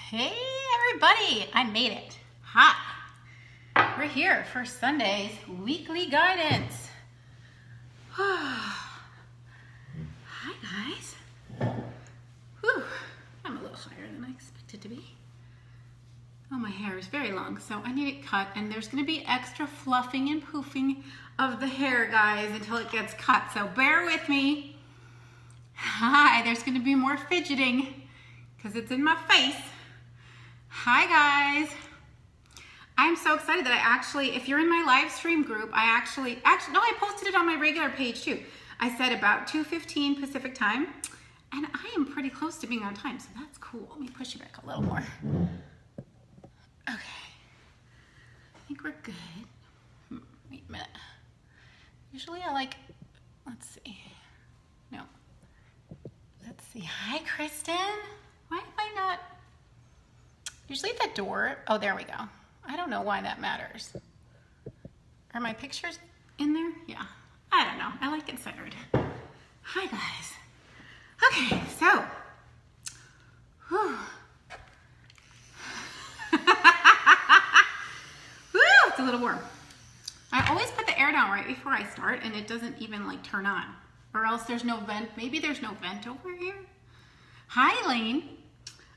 Hey everybody, I made it. Hi. We're here for Sunday's weekly guidance. Hi guys. Whew. I'm a little higher than I expected to be. Oh, my hair is very long, so I need it cut, and there's going to be extra fluffing and poofing of the hair, guys, until it gets cut, so bear with me. Hi, there's going to be more fidgeting because it's in my face. Hi guys. I'm so excited that I actually, if you're in my live stream group, I posted it on my regular page too. I said about 2:15 Pacific time, and I am pretty close to being on time, so that's cool. Let me push you back a little more. Okay, I think we're good. Wait a minute. Usually I let's see. No. Let's see. Hi, Kristen. Why am I not? Usually at the door. Oh, there we go. I don't know why that matters. Are my pictures in there? Yeah. I don't know. I like it centered. Hi, guys. Okay, so. Whew. Woo, it's a little warm. I always put the air down right before I start, and it doesn't even turn on. Or else there's no vent. Maybe there's no vent over here. Hi, Lane.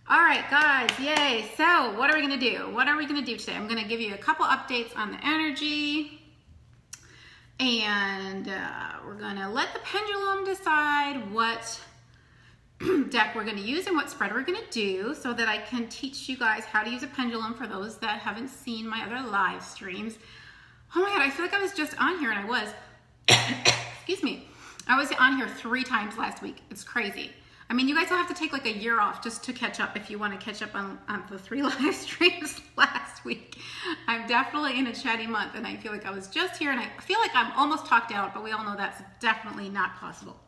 All right, guys, yay. So what are we gonna do? What are we gonna do today? I'm gonna give you a couple updates on the energy, and we're gonna let the pendulum decide what deck we're gonna use and what spread we're gonna do so that I can teach you guys how to use a pendulum for those that haven't seen my other live streams. Oh my God, I feel like I was just on here, and I was, excuse me, I was on here 3 times last week. It's crazy. I mean, you guys will have to take a year off just to catch up if you want to catch up on the 3 live streams last week. I'm definitely in a chatty month, and I feel like I was just here, and I feel like I'm almost talked out, but we all know that's definitely not possible.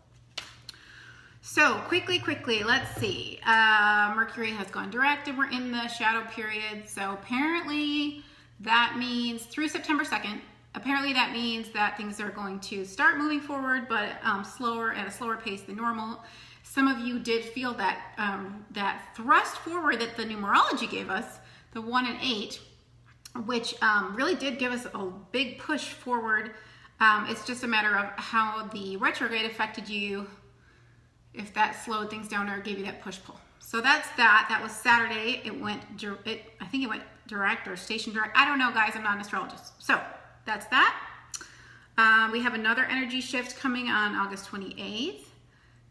So quickly, let's see. Mercury has gone direct, and we're in the shadow period. So apparently that means through September 2nd, apparently that means that things are going to start moving forward, but slower, at a slower pace than normal. Some of you did feel that that thrust forward that the numerology gave us, the 1 and 8, which really did give us a big push forward. It's just a matter of how the retrograde affected you, if that slowed things down or gave you that push-pull. So that's that. That was Saturday. I think it went direct or station direct. I don't know, guys. I'm not an astrologist. So that's that. We have another energy shift coming on August 28th.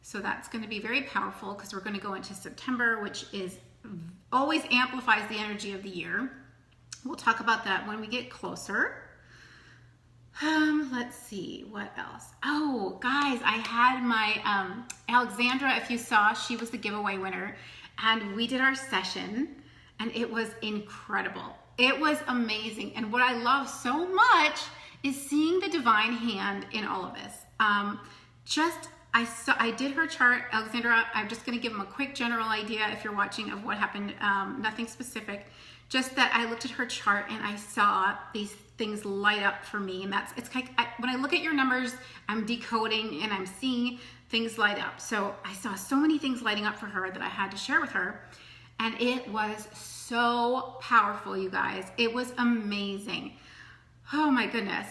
So that's going to be very powerful because we're going to go into September, which always amplifies the energy of the year. We'll talk about that when we get closer. Let's see, what else? Oh, guys, I had my Alexandra, if you saw, she was the giveaway winner, and we did our session, and it was incredible. It was amazing, and what I love so much is seeing the divine hand in all of this. I did her chart, Alexandra. I'm just going to give them a quick general idea if you're watching of what happened, nothing specific. Just that I looked at her chart and I saw these things light up for me, and when I look at your numbers, I'm decoding and I'm seeing things light up. So I saw so many things lighting up for her that I had to share with her, and it was so powerful, you guys. It was amazing. Oh my goodness.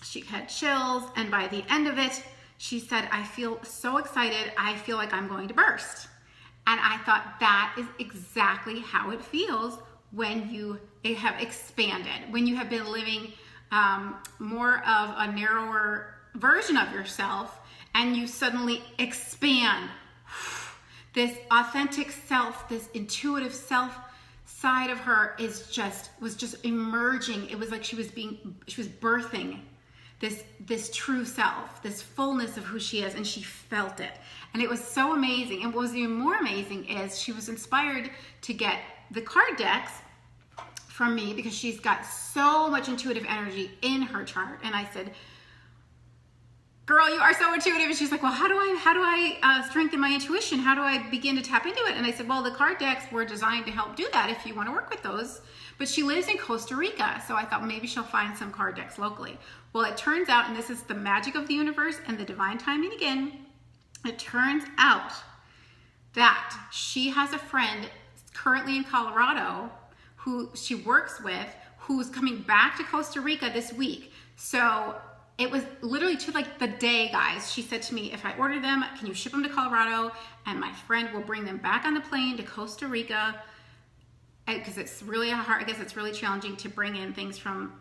She had chills, and by the end of it, she said, I feel so excited. I feel like I'm going to burst. And I thought that is exactly how it feels when you have expanded, when you have been living more of a narrower version of yourself, and you suddenly expand. This authentic self, this intuitive self side of her was just emerging. It was like she was birthing this true self, this fullness of who she is, and she felt it. And it was so amazing. And what was even more amazing is she was inspired to get the card decks from me because she's got so much intuitive energy in her chart. And I said, girl, you are so intuitive. And she's like, well, how do I strengthen my intuition? How do I begin to tap into it? And I said, well, the card decks were designed to help do that if you want to work with those. But she lives in Costa Rica, so I thought maybe she'll find some card decks locally. Well, it turns out, and this is the magic of the universe and the divine timing again, it turns out that she has a friend currently in Colorado who she works with, who's coming back to Costa Rica this week. So it was literally to like the day, guys. She said to me, if I order them, can you ship them to Colorado? And my friend will bring them back on the plane to Costa Rica, because it's really hard. I guess it's really challenging to bring in things from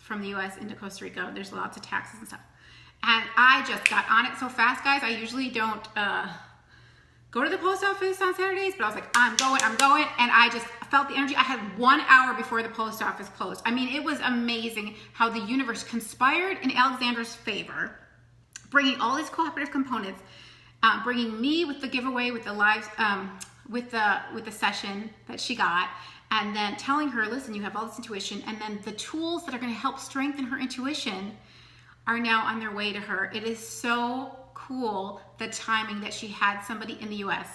the U.S. into Costa Rica. There's lots of taxes and stuff. And I just got on it so fast, guys. I usually don't go to the post office on Saturdays, but I was like, I'm going. And I just felt the energy. I had 1 hour before the post office closed. I mean, it was amazing how the universe conspired in Alexandra's favor, bringing all these cooperative components, bringing me with the giveaway, with the live, with the session that she got, and then telling her, listen, you have all this intuition, and then the tools that are going to help strengthen her intuition are now on their way to her. It is so cool, the timing that she had somebody in the US.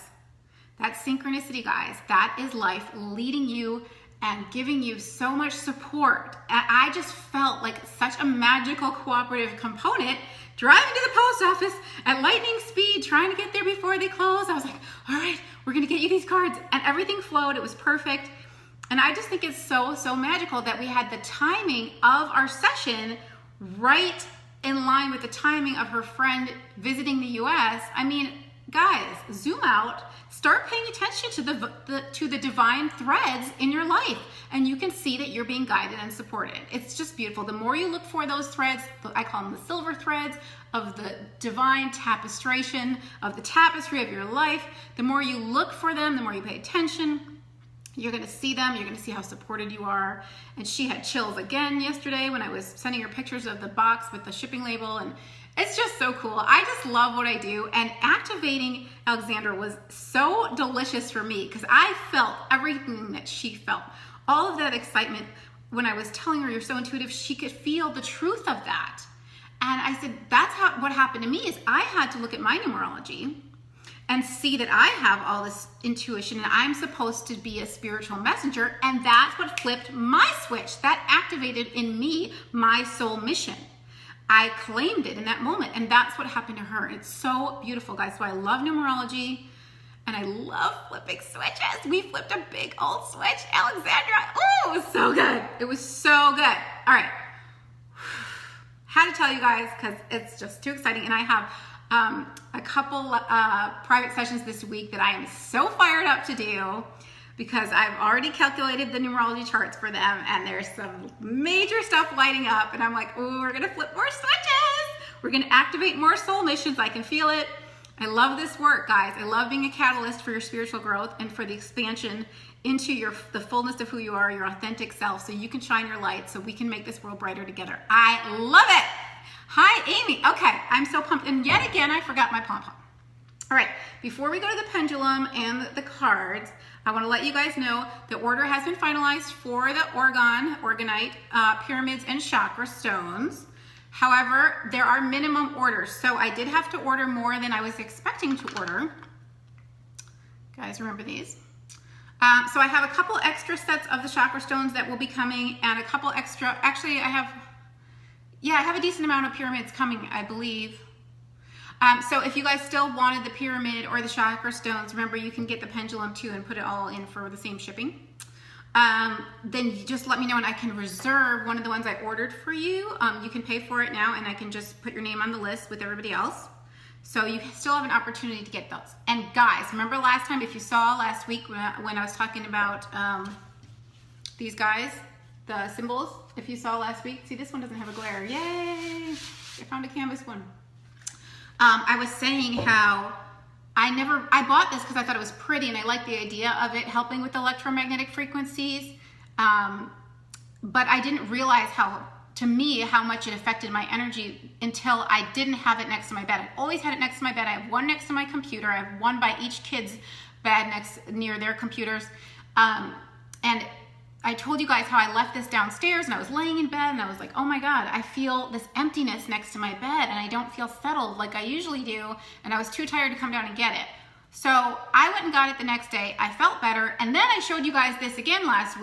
That's synchronicity, guys. That is life leading you and giving you so much support. And I just felt like such a magical cooperative component driving to the post office at lightning speed, trying to get there before they close. I was like, all right, we're gonna get you these cards. And everything flowed, it was perfect. And I just think it's so magical that we had the timing of our session right in line with the timing of her friend visiting the US. I mean, guys, zoom out, start paying attention to the divine threads in your life, and you can see that you're being guided and supported. It's just beautiful. The more you look for those threads, I call them the silver threads of the divine tapestration of the tapestry of your life, the more you look for them, the more you pay attention, you're going to see them. You're going to see how supported you are. And she had chills again yesterday when I was sending her pictures of the box with the shipping label. And it's just so cool. I just love what I do. And activating Alexandra was so delicious for me because I felt everything that she felt. All of that excitement. When I was telling her you're so intuitive, she could feel the truth of that. And I said, that's what happened to me is I had to look at my numerology and see that I have all this intuition and I'm supposed to be a spiritual messenger, and that's what flipped my switch. That activated in me my soul mission. I claimed it in that moment, and that's what happened to her. It's so beautiful, guys. So I love numerology, and I love flipping switches. We flipped a big old switch, Alexandra. Oh, it was so good. It was so good. All right. Had to tell you guys because it's just too exciting, and I have a couple private sessions this week that I am so fired up to do because I've already calculated the numerology charts for them, and there's some major stuff lighting up, and I'm like, oh, we're gonna flip more switches. We're gonna activate more soul missions. I can feel it. I love this work, guys. I love being a catalyst for your spiritual growth and for the expansion into the fullness of who you are, your authentic self, so you can shine your light, so we can make this world brighter together. I love it. Hi, Amy. Okay, I'm so pumped. And yet again, I forgot my pom-pom. All right, before we go to the pendulum and the cards, I want to let you guys know the order has been finalized for the Orgonite, pyramids, and chakra stones. However, there are minimum orders. So I did have to order more than I was expecting to order. Guys, remember these? So I have a couple extra sets of the chakra stones that will be coming, and a couple extra, actually I have a decent amount of pyramids coming, I believe. So if you guys still wanted the pyramid or the chakra stones, remember you can get the pendulum too and put it all in for the same shipping. Then you just let me know and I can reserve one of the ones I ordered for you. You can pay for it now and I can just put your name on the list with everybody else. So you still have an opportunity to get those. And guys, remember last time, if you saw last week when I was talking about these guys, the symbols, if you saw last week, see this one doesn't have a glare. Yay! I found a canvas one. I was saying how I bought this because I thought it was pretty and I liked the idea of it helping with electromagnetic frequencies. But I didn't realize how much it affected my energy until I didn't have it next to my bed. I always had it next to my bed. I have one next to my computer. I have one by each kid's bed near their computers. And I told you guys how I left this downstairs and I was laying in bed and I was like, oh my God, I feel this emptiness next to my bed and I don't feel settled like I usually do. And I was too tired to come down and get it. So I went and got it the next day. I felt better. And then I showed you guys this again last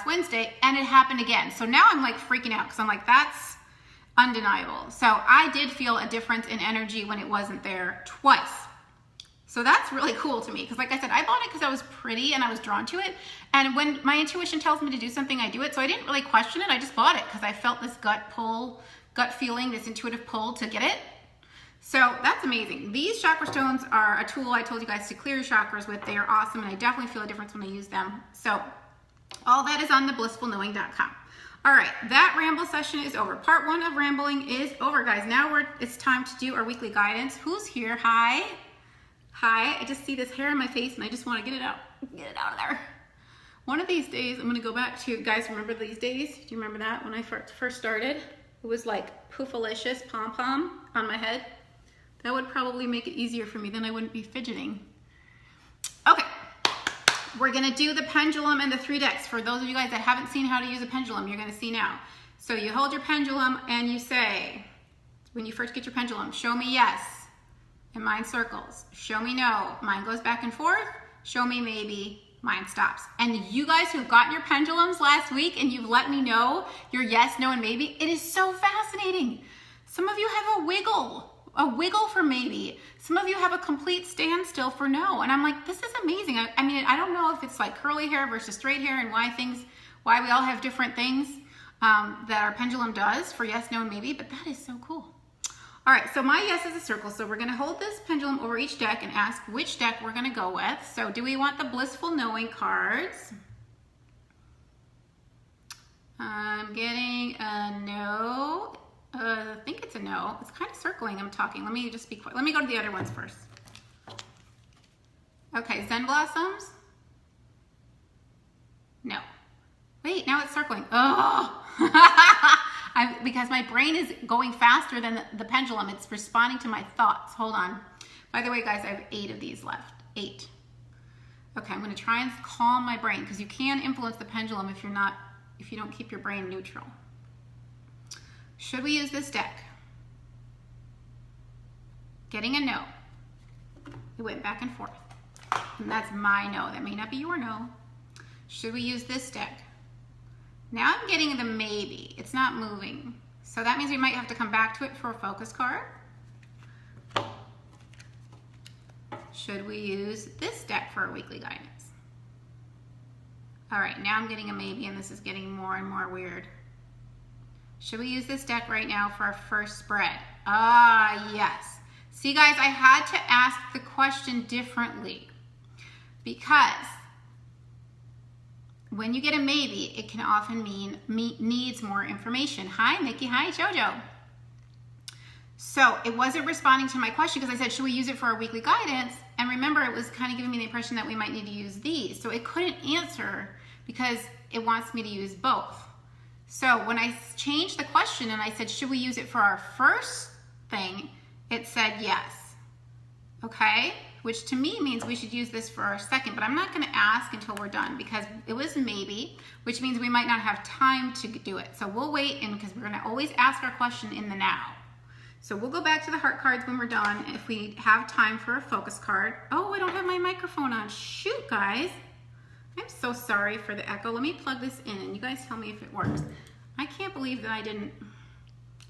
Wednesday, and it happened again. So now I'm like freaking out because I'm like, that's undeniable. So I did feel a difference in energy when it wasn't there twice. So that's really cool to me because like I said, I bought it because I was pretty and I was drawn to it. And when my intuition tells me to do something, I do it. So I didn't really question it. I just bought it because I felt this gut feeling, this intuitive pull to get it. So that's amazing. These chakra stones are a tool I told you guys to clear your chakras with. They are awesome and I definitely feel a difference when I use them. So all that is on theblissfulknowing.com. All right, that ramble session is over. Part 1 of rambling is over, guys. Now it's time to do our weekly guidance. Who's here? Hi. Hi, I just see this hair in my face and I just want to get it out of there. One of these days, I'm going to go back to, guys, remember these days? Do you remember that when I first started? It was like poofalicious pom-pom on my head. That would probably make it easier for me, then I wouldn't be fidgeting. Okay, we're going to do the pendulum and the 3 decks. For those of you guys that haven't seen how to use a pendulum, you're going to see now. So you hold your pendulum and you say, when you first get your pendulum, show me yes. And mine circles. Show me no. Mine goes back and forth. Show me maybe. Mine stops. And you guys who've gotten your pendulums last week and you've let me know your yes, no, and maybe, it is so fascinating. Some of you have a wiggle for maybe. Some of you have a complete standstill for no. And I'm like, this is amazing. I mean, I don't know if it's like curly hair versus straight hair and why we all have different things that our pendulum does for yes, no, and maybe, but that is so cool. All right, so my yes is a circle. So we're gonna hold this pendulum over each deck and ask which deck we're gonna go with. So do we want the Blissful Knowing cards? I'm getting a no. I think it's a no. It's kind of circling, I'm talking. Let me just be quick. Let me go to the other ones first. Okay, Zen Blossoms. No. Wait, now it's circling. Oh! Because my brain is going faster than the pendulum. It's responding to my thoughts. Hold on. By the way, guys, I have 8 of these left. 8. Okay, I'm going to try and calm my brain because you can influence the pendulum if you don't keep your brain neutral. Should we use this deck? Getting a no. It went back and forth. And that's my no. That may not be your no. Should we use this deck? Now I'm getting the maybe. It's not moving. So that means we might have to come back to it for a focus card. Should we use this deck for a weekly guidance? All right, now I'm getting a maybe and this is getting more and more weird. Should we use this deck right now for our first spread? Ah, yes. See guys, I had to ask the question differently because when you get a maybe, it can often mean needs more information. Hi, Mickey. Hi, Jojo. So it wasn't responding to my question because I said, should we use it for our weekly guidance? And remember, it was kind of giving me the impression that we might need to use these. So it couldn't answer because it wants me to use both. So when I changed the question and I said, should we use it for our first thing? It said yes. Okay? Which to me means we should use this for our second, but I'm not gonna ask until we're done because it was maybe, which means we might not have time to do it. So we'll wait because we're gonna always ask our question in the now. So we'll go back to the heart cards when we're done if we have time for a focus card. Oh, I don't have my microphone on. Shoot, guys. I'm so sorry for the echo. Let me plug this in and you guys tell me if it works. I can't believe that I didn't,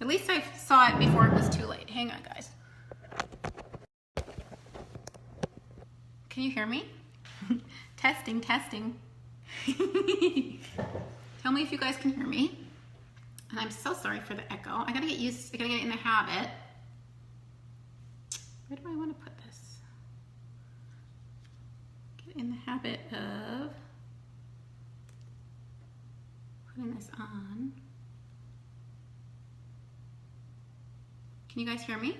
at least I saw it before it was too late. Hang on, guys. Can you hear me? Testing, testing. Tell me if you guys can hear me. And I'm so sorry for the echo. I gotta get in the habit. Where do I want to put this? Get in the habit of putting this on. Can you guys hear me?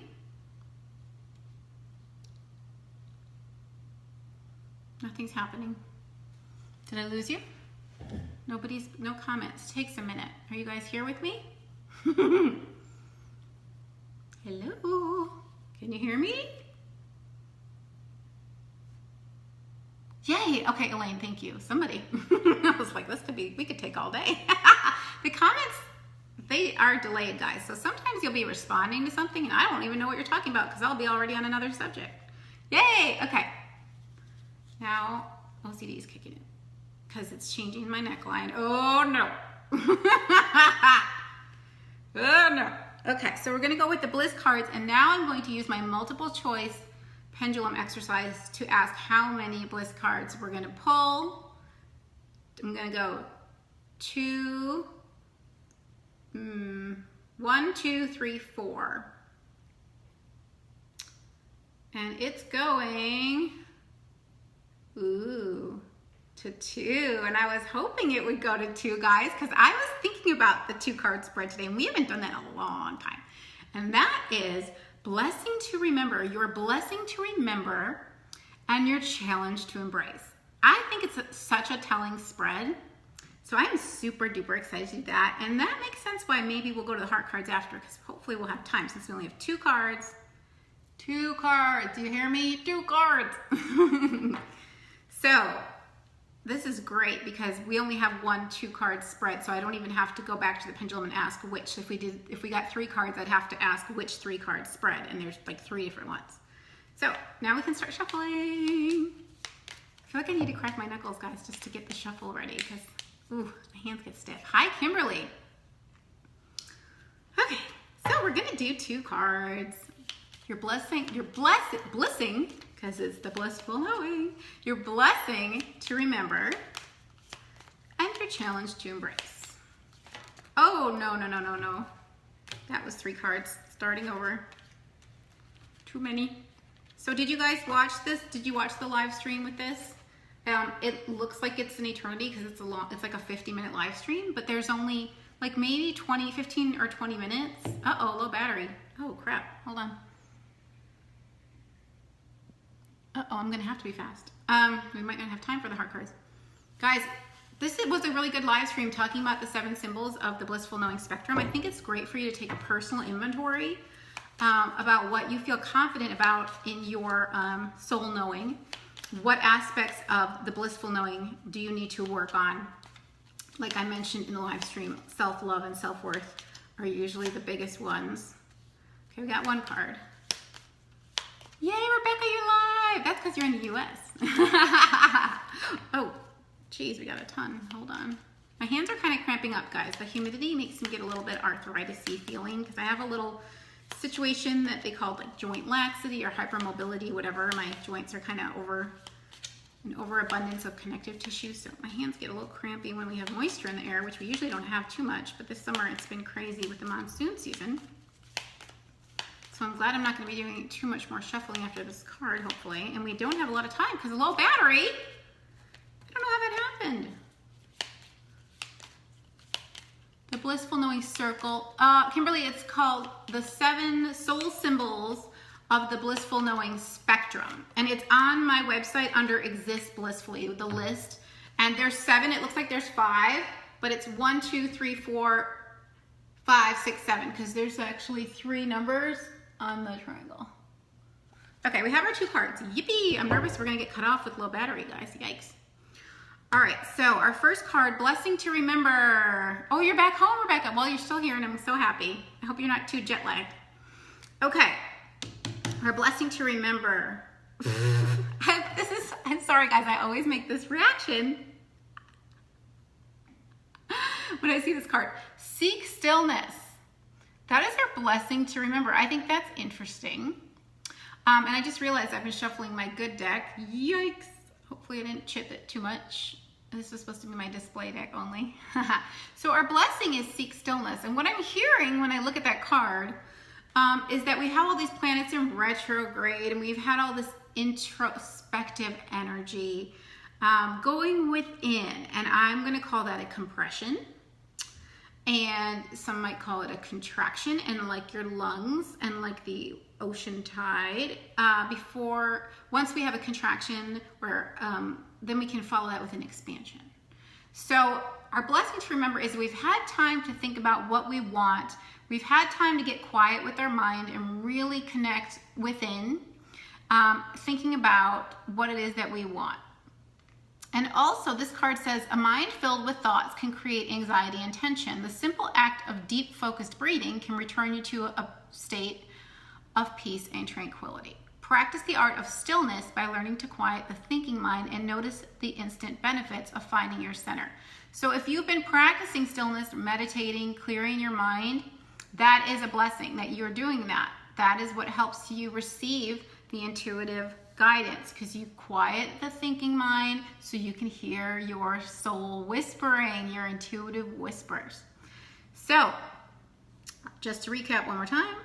Nothing's happening. Did I lose you? No comments. Takes a minute. Are you guys here with me? Hello? Can you hear me? Yay! Okay, Elaine, thank you. Somebody. I was like, we could take all day. The comments, they are delayed, guys. So sometimes you'll be responding to something and I don't even know what you're talking about because I'll be already on another subject. Yay! Okay. Now, OCD is kicking in because it's changing my neckline. Oh no. Oh no. Okay, so we're gonna go with the Bliss cards and now I'm going to use my multiple choice pendulum exercise to ask how many bliss cards we're gonna pull. I'm gonna go 1, 2, 3, 4. And it's going, to 2. And I was hoping it would go to 2, guys, because I was thinking about the 2 card spread today, and we haven't done that in a long time. And that is blessing to remember, your blessing to remember, and your challenge to embrace. I think it's such a telling spread. So I'm super duper excited to do that. And that makes sense why maybe we'll go to the heart cards after, because hopefully we'll have time since we only have 2 cards. 2 cards, do you hear me? 2 cards. So this is great because we only have 1 2-card spread, so I don't even have to go back to the pendulum and ask which. If we got 3 cards, I'd have to ask which 3 cards spread, and there's like 3 different ones. So now we can start shuffling. I feel like I need to crack my knuckles, guys, just to get the shuffle ready because, ooh, my hands get stiff. Hi, Kimberly. Okay, so we're gonna do 2 cards. Your blessing, because it's the blissful knowing. Your blessing to remember, and your challenge to embrace. Oh, no. That was 3 cards, starting over. Too many. So did you guys watch this? Did you watch the live stream with this? It looks like it's an eternity because it's like a 50-minute live stream, but there's only like maybe 15 or 20 minutes. Uh-oh, low battery. Oh crap, hold on. Uh-oh, I'm gonna have to be fast. We might not have time for the heart cards. Guys, this was a really good live stream talking about the 7 symbols of the blissful knowing spectrum. I think it's great for you to take a personal inventory about what you feel confident about in your soul knowing. What aspects of the blissful knowing do you need to work on? Like I mentioned in the live stream, self-love and self-worth are usually the biggest ones. Okay, we got 1 card. Yay, Rebecca, you're live! That's because you're in the US. Oh, geez, we got a ton. Hold on. My hands are kind of cramping up, guys. The humidity makes me get a little bit arthritis-y feeling because I have a little situation that they call like joint laxity or hypermobility, whatever. My joints are kind of an overabundance of connective tissue, so my hands get a little crampy when we have moisture in the air, which we usually don't have too much, but this summer it's been crazy with the monsoon season. So I'm glad I'm not going to be doing too much more shuffling after this card, hopefully. And we don't have a lot of time because of low battery. I don't know how that happened. The blissful knowing circle. Kimberly, it's called the 7 soul symbols of the blissful knowing spectrum. And it's on my website under Exist Blissfully, the list. And there's 7. It looks like there's 5, but it's 1, 2, 3, 4, 5, 6, 7, because there's actually 3 numbers on the triangle. Okay, we have our 2 cards. Yippee! I'm nervous we're gonna get cut off with low battery, guys. Yikes. All right, so our first card, blessing to remember. Oh, you're back home, Rebecca. Well, you're still here and I'm so happy. I hope you're not too jet lagged. Okay, our blessing to remember. I'm sorry guys, I always make this reaction when I see this card. Seek stillness. That is our blessing to remember. I think that's interesting. And I just realized I've been shuffling my good deck. Yikes. Hopefully I didn't chip it too much. This is supposed to be my display deck only. So our blessing is seek stillness. And what I'm hearing when I look at that card is that we have all these planets in retrograde and we've had all this introspective energy going within. And I'm going to call that a compression. And some might call it a contraction, and like your lungs and like the ocean tide. Once we have a contraction, then we can follow that with an expansion. So our blessing to remember is we've had time to think about what we want. We've had time to get quiet with our mind and really connect within, thinking about what it is that we want. And also this card says, a mind filled with thoughts can create anxiety and tension. The simple act of deep focused breathing can return you to a state of peace and tranquility. Practice the art of stillness by learning to quiet the thinking mind and notice the instant benefits of finding your center. So if you've been practicing stillness, meditating, clearing your mind, that is a blessing that you're doing that. That is what helps you receive the intuitive guidance, because you quiet the thinking mind so you can hear your soul whispering, your intuitive whispers. So just to recap one more time,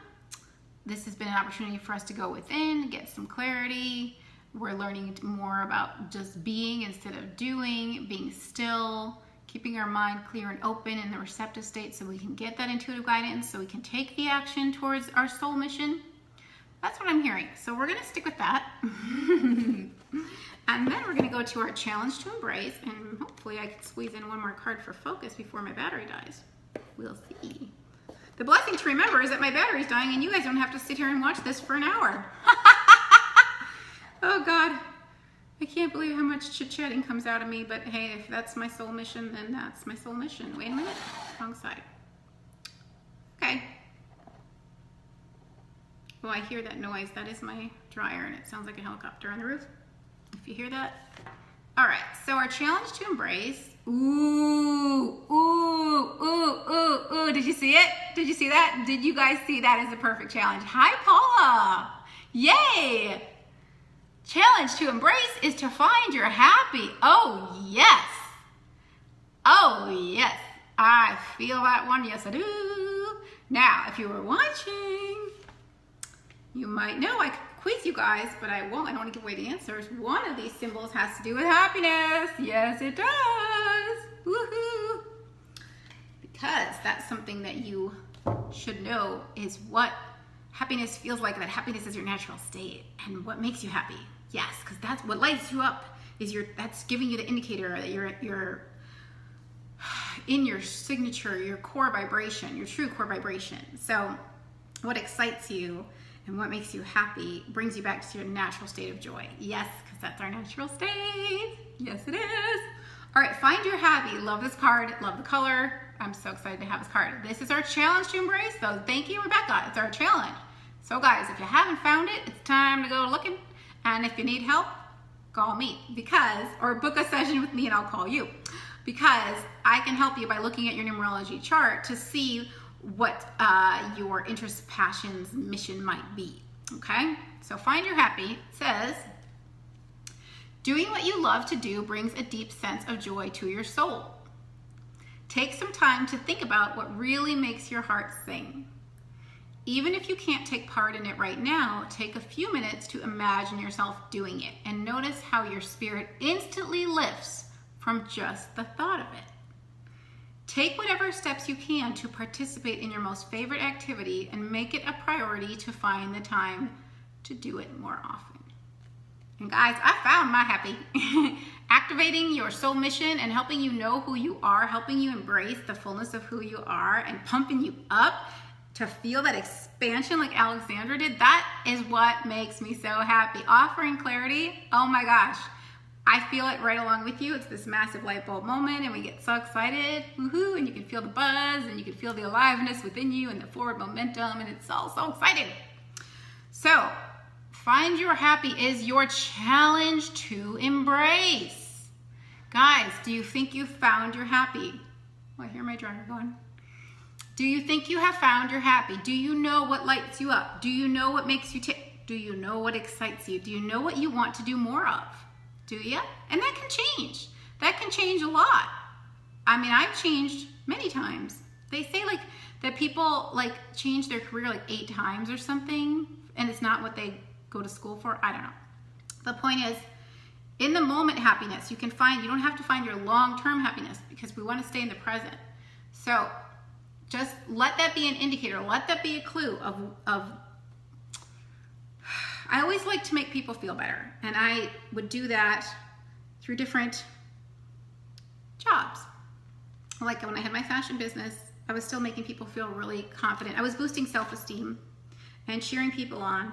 this has been an opportunity for us to go within, get some clarity. We're learning more about just being instead of doing, being still, keeping our mind clear and open in the receptive state so we can get that intuitive guidance, so we can take the action towards our soul mission. That's what I'm hearing. So we're going to stick with that. And then we're going to go to our challenge to embrace, and hopefully I can squeeze in one more card for focus before my battery dies. We'll see. The blessing to remember is that my battery's dying and you guys don't have to sit here and watch this for an hour. Oh God, I can't believe how much chit-chatting comes out of me, but hey, if that's my soul mission, then that's my soul mission. Wait a minute, wrong side. Okay. Oh, I hear that noise. That is my dryer and it sounds like a helicopter on the roof. If you hear that. All right, so our challenge to embrace. Ooh, ooh, ooh, ooh, ooh. Did you see it? Did you see that? Did you guys see that as a perfect challenge? Hi, Paula. Yay. Challenge to embrace is to find your happy. Oh, yes. Oh, yes. I feel that one. Yes, I do. Now, if you were watching, you might know I could quiz you guys, but I won't. I don't want to give away the answers. One of these symbols has to do with happiness. Yes, it does. Woohoo. Because that's something that you should know is what happiness feels like, that happiness is your natural state and what makes you happy. Yes, because that's what lights you up, is that's giving you the indicator that you're in your signature, your core vibration, your true core vibration. So what excites you and what makes you happy brings you back to your natural state of joy. Yes, because that's our natural state. Yes, it is. All right, find your happy. Love this card. Love the color. I'm so excited to have this card. This is our challenge to embrace, though. Thank you, Rebecca. It's our challenge. So, guys, if you haven't found it, it's time to go looking. And if you need help, call me, or book a session with me and I'll call you, because I can help you by looking at your numerology chart to see what your interests, passions, mission might be. Okay, so find your happy. It says, doing what you love to do brings a deep sense of joy to your soul. Take some time to think about what really makes your heart sing. Even if you can't take part in it right now, take a few minutes to imagine yourself doing it and notice how your spirit instantly lifts from just the thought of it. Take whatever steps you can to participate in your most favorite activity and make it a priority to find the time to do it more often. And guys, I found my happy. Activating your soul mission and helping you know who you are, helping you embrace the fullness of who you are and pumping you up to feel that expansion like Alexandra did, that is what makes me so happy. Offering clarity, oh my gosh. I feel it right along with you. It's this massive light bulb moment and we get so excited, woohoo, and you can feel the buzz and you can feel the aliveness within you and the forward momentum, and it's all so exciting. So, find your happy is your challenge to embrace. Guys, do you think you found your happy? Oh, I hear my dryer going. Do you think you have found your happy? Do you know what lights you up? Do you know what makes you tick? Do you know what excites you? Do you know what you want to do more of? Do you? And that can change. That can change a lot. I mean, I've changed many times. They say like that people like change their career like 8 times or something, and it's not what they go to school for. I don't know. The point is, in the moment happiness, you can find, you don't have to find your long-term happiness because we want to stay in the present. So just let that be an indicator. Let that be a clue of I always like to make people feel better. And I would do that through different jobs. Like when I had my fashion business, I was still making people feel really confident. I was boosting self-esteem and cheering people on,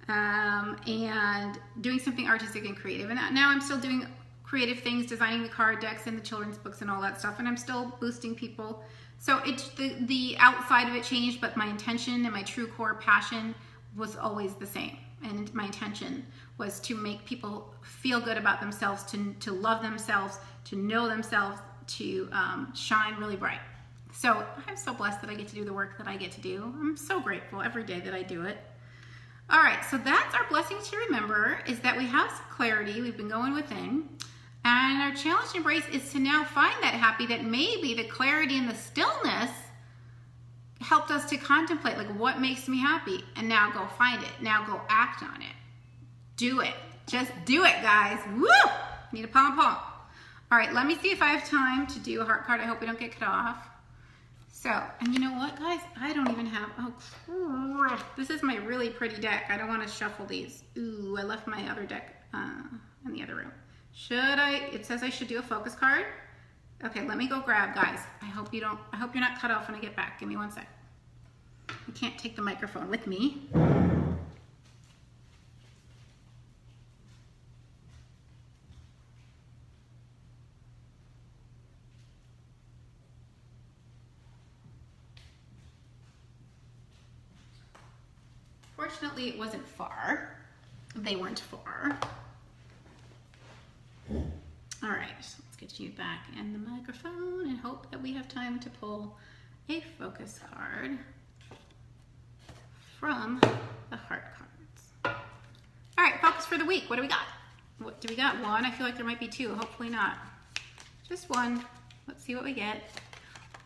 and doing something artistic and creative. And now I'm still doing creative things, designing the card decks and the children's books and all that stuff. And I'm still boosting people. So it's the outside of it changed, but my intention and my true core passion was always the same. And my intention was to make people feel good about themselves, to love themselves, to know themselves, to shine really bright. So I'm so blessed that I get to do the work that I get to do. I'm so grateful every day that I do it. All right, so that's our blessing to remember, is that we have some clarity. We've been going within. And our challenge to embrace is to now find that happy, that maybe the clarity and the stillness helped us to contemplate, like, what makes me happy? And now go find it. Now go act on it. Do it. Just do it, guys. Woo! Need a pom pom. All right, let me see if I have time to do a heart card. I hope we don't get cut off. So, and you know what, guys? I don't even have, oh, crap. This is my really pretty deck. I don't want to shuffle these. Ooh, I left my other deck in the other room. Should I, it says I should do a focus card. Okay, let me go grab, guys. I hope you're not cut off when I get back. Give me one sec. I can't take the microphone with me. Fortunately, it wasn't far. They weren't far. All right, so let's get you back in the microphone and hope that we have time to pull a focus card from the heart cards. All right, focus for the week. What do we got? What do we got? One? I feel like there might be two. Hopefully not. Just one. Let's see what we get.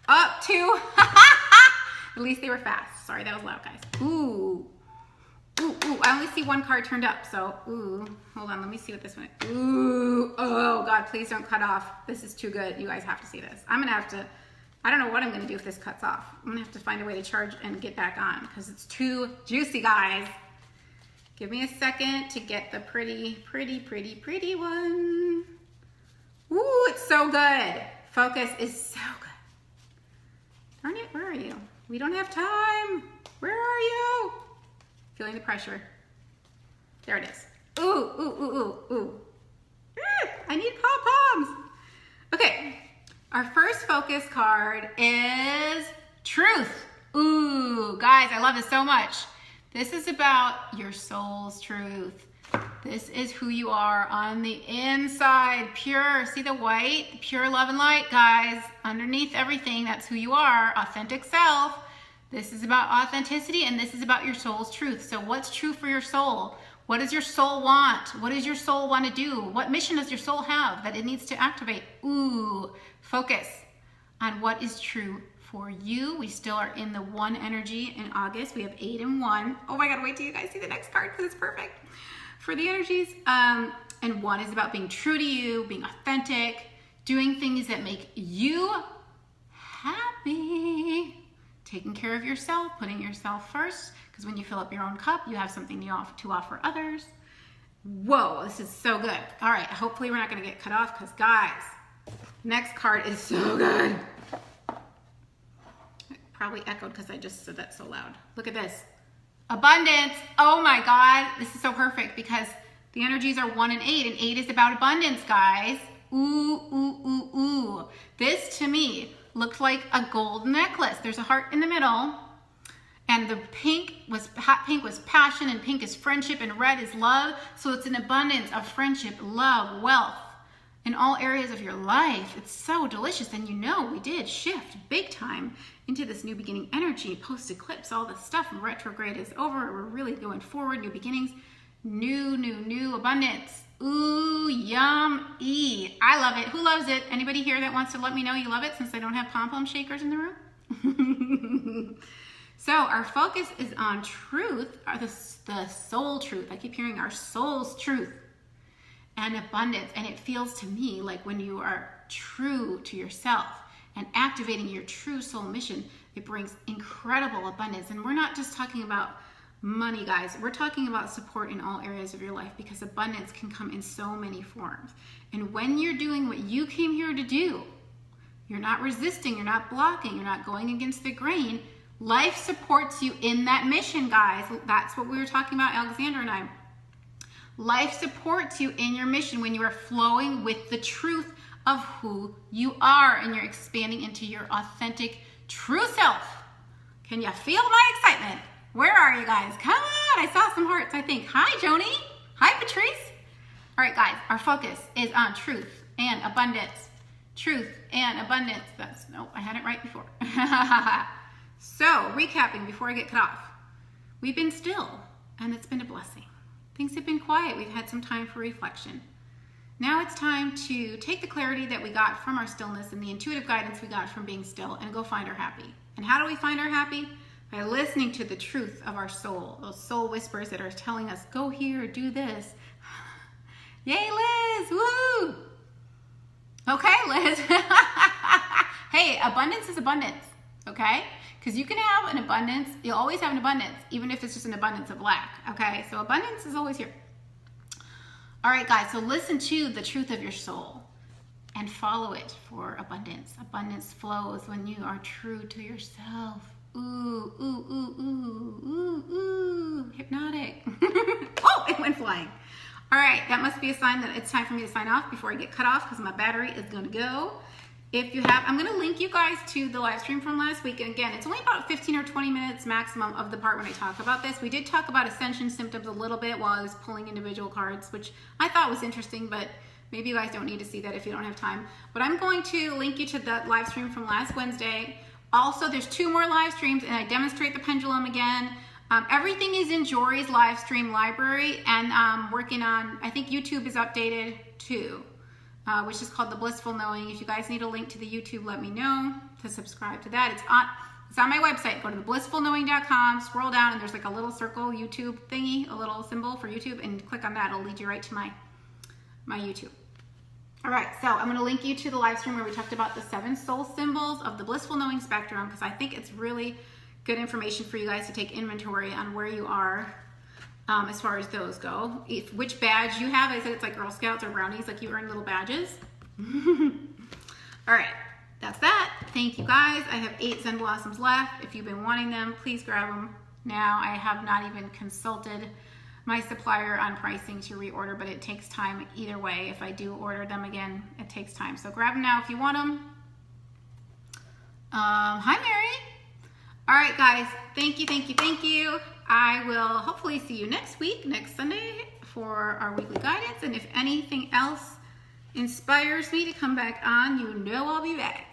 Up two. At least they were fast. Sorry, that was loud, guys. Ooh. Ooh, ooh, I only see one card turned up, so, ooh, hold on, let me see what this one is. Ooh, oh, God, please don't cut off. This is too good. You guys have to see this. I'm going to have to, I don't know what I'm going to do if this cuts off. I'm going to have to find a way to charge and get back on because it's too juicy, guys. Give me a second to get the pretty, pretty, pretty, pretty one. Ooh, it's so good. Focus is so good. Darn it, where are you? We don't have time. Where are you? Feeling the pressure. There it is. Ooh, ooh, ooh, ooh, ooh. I need pom-poms. Okay, our first focus card is truth. Ooh, guys, I love this so much. This is about your soul's truth. This is who you are on the inside, pure. See the white? Pure love and light, guys. Underneath everything, that's who you are, authentic self. This is about authenticity, and this is about your soul's truth. So what's true for your soul? What does your soul want? What does your soul want to do? What mission does your soul have that it needs to activate? Ooh, focus on what is true for you. We still are in the 1 energy in August. We have 8 and 1. Oh my God, wait till you guys see the next card because it's perfect for the energies. And 1 is about being true to you, being authentic, doing things that make you happy. Taking care of yourself, putting yourself first, because when you fill up your own cup, you have something to offer others. Whoa, this is so good. All right, hopefully we're not going to get cut off because, guys, next card is so good. It probably echoed because I just said that so loud. Look at this. Abundance. Oh my God, this is so perfect because the energies are 1 and 8, and 8 is about abundance, guys. Ooh, ooh, ooh, ooh. This, to me, looked like a gold necklace. There's a heart in the middle, and the hot pink was passion, and pink is friendship, and red is love. So it's an abundance of friendship, love, wealth in all areas of your life. It's so delicious. And you know, we did shift big time into this new beginning energy, post-eclipse, all this stuff, and retrograde is over. We're really going forward, new beginnings, new abundance. Ooh, yum-y. I love it. Who loves it? Anybody here that wants to let me know you love it since I don't have pom-pom shakers in the room? So our focus is on truth, or the soul truth. I keep hearing our soul's truth and abundance. And it feels to me like when you are true to yourself and activating your true soul mission, it brings incredible abundance. And we're not just talking about money, guys. We're talking about support in all areas of your life because abundance can come in so many forms. And when you're doing what you came here to do, you're not resisting, you're not blocking, you're not going against the grain. Life supports you in that mission, guys. That's what we were talking about, Alexandra and I. Life supports you in your mission when you are flowing with the truth of who you are and you're expanding into your authentic, true self. Can you feel my excitement? Where are you guys? Come on, I saw some hearts, I think. Hi, Joni. Hi, Patrice. All right, guys, our focus is on truth and abundance. Truth and abundance. No, I had it right before. So, recapping before I get cut off. We've been still. and it's been a blessing. Things have been quiet. We've had some time for reflection. Now it's time to take the clarity that we got from our stillness and the intuitive guidance we got from being still and go find our happy. And how do we find our happy? By listening to the truth of our soul, those soul whispers that are telling us, go here, do this. Yay, Liz, woo! Okay, Liz. Hey, abundance is abundance, okay? Because you can have an abundance, you'll always have an abundance, even if it's just an abundance of lack, okay? So abundance is always here. All right, guys, so listen to the truth of your soul and follow it for abundance. Abundance flows when you are true to yourself. Ooh, ooh, ooh, ooh, ooh, ooh, hypnotic. Oh, it went flying. All right, that must be a sign that it's time for me to sign off before I get cut off because my battery is gonna go. If you have, I'm gonna link you guys to the live stream from last week. And again, it's only about 15 or 20 minutes maximum of the part when I talk about this. We did talk about ascension symptoms a little bit while I was pulling individual cards, which I thought was interesting, but maybe you guys don't need to see that if you don't have time. But I'm going to link you to the live stream from last Wednesday. Also, there's 2 more live streams and I demonstrate the pendulum again. Everything is in Jory's live stream library, and working on, I think YouTube is updated too. Which is called The Blissful Knowing. If you guys need a link to the YouTube, let me know to subscribe to that. It's on my website. Go to theblissfulknowing.com, scroll down, and there's like a little circle YouTube thingy, a little symbol for YouTube, and click on that. It'll lead you right to my YouTube. All right, so I'm going to link you to the live stream where we talked about the 7 soul symbols of the Blissful Knowing spectrum, because I think it's really good information for you guys to take inventory on where you are. As far as those go, which badge you have. I said it's like Girl Scouts or Brownies, like you earn little badges. All right, that's that. Thank you guys. I have 8 Zen Blossoms left. If you've been wanting them, please grab them now. I have not even consulted my supplier on pricing to reorder, but it takes time either way. If I do order them again, it takes time. So grab them now if you want them. Hi, Mary. All right, guys. Thank you, thank you, thank you. I will hopefully see you next week, next Sunday, for our weekly guidance. And if anything else inspires me to come back on, you know I'll be back.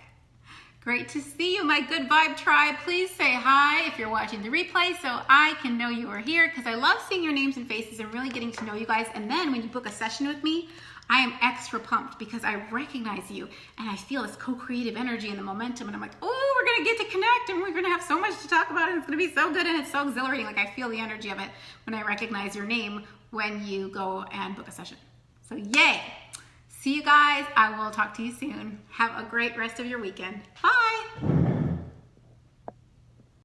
Great to see you, my good vibe tribe. Please say hi if you're watching the replay so I can know you are here, because I love seeing your names and faces and really getting to know you guys. And then when you book a session with me, I am extra pumped because I recognize you and I feel this co-creative energy and the momentum, and I'm like, oh, we're gonna get to connect and we're gonna have so much to talk about and it's gonna be so good and it's so exhilarating. Like, I feel the energy of it when I recognize your name when you go and book a session. So yay! See you guys. I will talk to you soon. Have a great rest of your weekend. Bye!